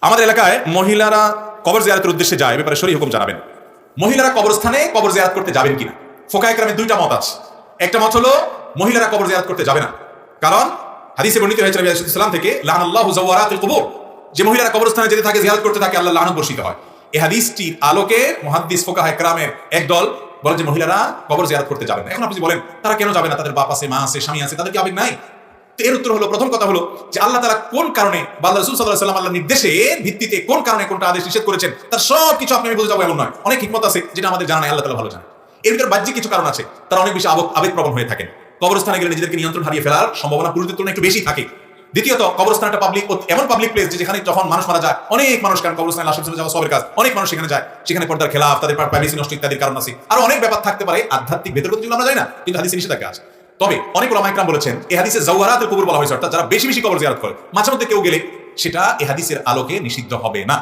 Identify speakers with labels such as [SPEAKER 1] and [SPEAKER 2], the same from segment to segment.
[SPEAKER 1] আমাদের এলাকায় মহিলারা কবর জিয়ারতের উদ্দেশ্যে যায়, ব্যাপারে শরীয়ত হুকুম জানাবেন। মহিলারা কবরস্থানে কবর জিয়ারত করতে যাবেন কিনা? ফোকায়ে কেরামের দুইটা মত আছে। একটা মত হলো মহিলারা কবর জিয়ারত করতে যাবে না, কারণ হাদিসে বর্ণিত হয়েছে নবী সাল্লাল্লাহু আলাইহি ওয়াসাল্লাম থেকে, লানাল্লাহু যাওয়ারাতিল কুবুর, যে মহিলারা কবরস্থানে যেতে থাকে, জিয়ারত করতে থাকে, আল্লাহ লানত বর্ষিত হয়। এই হাদিসটির আলোকে মুহাদ্দিস ফোকায়ে কেরামের একদল বলেন যে মহিলারা কবর জিয়ারত করতে যাবেন না। এখন আপনি বলেন তারা কেন যাবে না? তাদের বাপ আছে, মা আছে, স্বামী আছে, তাদের কি আবেগ নাই? তো এর উত্তর হলো, প্রথম কথা হলো যে আল্লাহ তাআলা কোন কারণে বা আল্লাহ রাসূল সাল্লাল্লাহু আলাইহি ওয়াসাল্লাম আল্লাহর নির্দেশের ভিত্তিতে কোন কারণে কোনটা আদেশ নিষেধ করেছেন, তার সব কিছু আপনি আমি বুঝে যাবো এমন নয়। অনেক হিকমত আছে যেটা আমাদের জানা নাই, আল্লাহ তাআলা ভালো জানেন। এর ভিতরে বাহ্যিক কিছু কারণ আছে, তারা অনেক বেশি আবেগপ্রবণ হয়ে থাকেন। কবরস্থানে গেলে নিজেদেরকে নিয়ন্ত্রণ হারিয়ে ফেলার সম্ভাবনা পুরুষদের তুলনায় একটু বেশি থাকে। দ্বিতীয়ত, কবরস্থান একটা এমন পাবলিক প্লেস যেখানে যখন মানুষ মারা যায়, অনেক মানুষ, কারণ কবরস্থানে লাশ যাওয়া সবের কাজ, অনেক মানুষ সেখানে যায়, সেখানে পর্দার খেলাফ, তাদের প্রাইভেসি নষ্ট ইত্যাদির কারণ আছে। আর অনেক ব্যাপার থাকতে পারে আধ্যাত্মিক ভেতর যেগুলো আমরা জানি না, কিন্তু হাদিসে নিষেধাজ্ঞা আছে। তবে অনেক উলামা ইকরাম বলেছেন এই হাদিসে যাওয়ারাতুল কুবুর বলা হয়েছে, অর্থাৎ যারা বেশি বেশি কবর জিয়ারত করে, মাঝে মধ্যে কেউ গেলে সেটা এই হাদিসের আলোকে নিষিদ্ধ হবে না।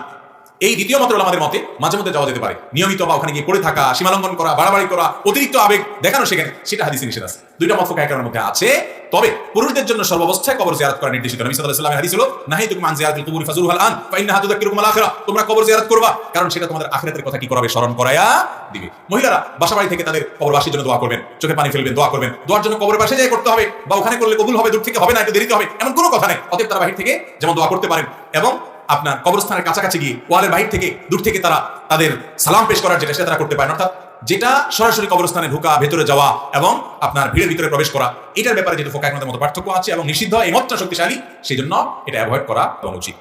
[SPEAKER 1] এই দ্বিতীয় মত আমাদের মতে মাঝে মধ্যে যাওয়া যেতে পারে, নিয়মিত বা ওখানে গিয়ে পড়ে থাকা, সীমালঙ্ঘন করা, বাড়াবাড়ি করা, অতিরিক্ত আবেগ দেখানো সেখানে, সেটা হাদিসে নিষেধ আছে। দুইটা মত ফোকায়ে কেরামের মধ্যে আছে। তবে পুরুষদের জন্য সর্বাবস্থায় কবর জিয়ারত করা নির্দেশিত। নবী সাল্লাল্লাহু আলাইহি ওয়াসাল্লামের হাদিস হলো, নাহাইতুকুম আন জিয়ারাতিল কুবুরি ফাজুরুহা আন ফাইন্নাহা তুযাক্কিরুকুম আল আখিরাহ, তোমরা কবর জিয়ারত করবা, কারণ সেটা তোমাদের আখিরাতের কথা কি করাবে, স্মরণ করায়া দিবে। মহিলারা বাসাবাড়ি থেকে তাদের কবরবাসীর জন্য দোয়া করবেন, চোখে পানি ফেলবেন, দোয়া করবেন। দোয়ার জন্য কবরের পাশে যাই করতে হবে, বা ওখানে করলে কবুল হবে, দূর থেকে হবে না, একটু দেরিতে হবে, এমন কোনো কথা নেই। অতএব তারা বাহির থেকে যেমন দোয়া করতে পারেন, এবং আপনার কবরস্থানের কাছাকাছি গিয়ে ওয়ালের বাহির থেকে, দূর থেকে তারা তাদের সালাম পেশ করার যেটা, সেটা তারা করতে পারেন। অর্থাৎ যেটা সরাসরি কবরস্থানে ঢোকা, ভেতরে যাওয়া এবং আপনার ভিড়ের ভিতরে প্রবেশ করা, এটার ব্যাপারে যেটা ফোকায়ে কেরামের মধ্যে পার্থক্য আছে এবং নিষিদ্ধ, এই মতটা শক্তিশালী, সেই জন্য এটা অ্যাভয়েড করা উচিত।